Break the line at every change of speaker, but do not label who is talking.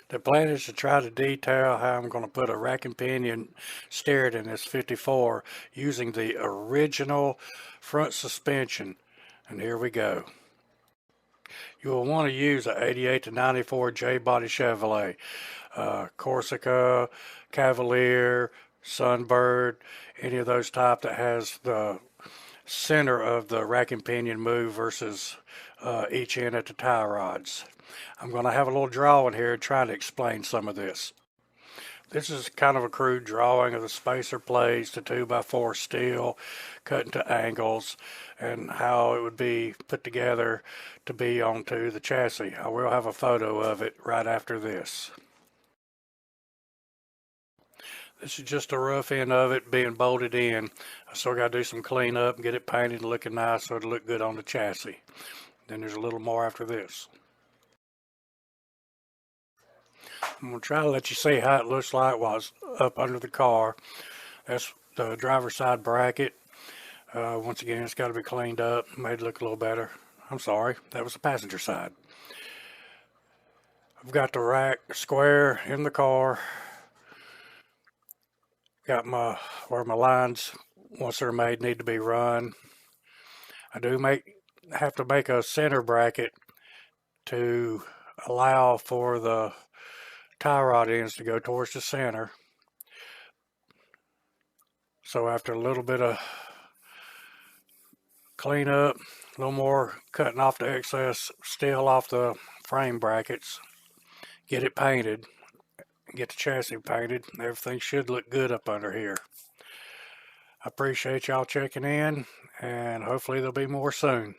The plan is to try to detail how I'm going to put a rack and pinion steered in this 54 using the original front suspension. And here we go. You will want to use a 88 to 94 J-body Chevrolet, Corsica, Cavalier, Sunbird, any of those type that has the center of the rack and pinion move versus each end at the tie rods. I'm going to have a little drawing here trying to explain some of this. This is kind of a crude drawing of the spacer plates, the 2x4 steel cut into angles, and how it would be put together to be onto the chassis. I will have a photo of it right after this. This is just a rough end of it being bolted in. I still got to do some cleanup and get it painted and looking nice so it'll look good on the chassis. Then there's a little more after this. I'm going to try to let you see how it looks like while it's up under the car. That's the driver's side bracket. Once again, it's got to be cleaned up, made it look a little better. I'm sorry, that was the passenger side. I've got the rack square in the car. Got where my lines, once they're made, need to be run. I do have to make a center bracket to allow for the tie rod ends to go towards the center. So after a little bit of cleanup, a little more cutting off the excess steel off the frame brackets, get it painted, get the chassis painted, everything should look good up under here. I appreciate y'all checking in, and hopefully there'll be more soon.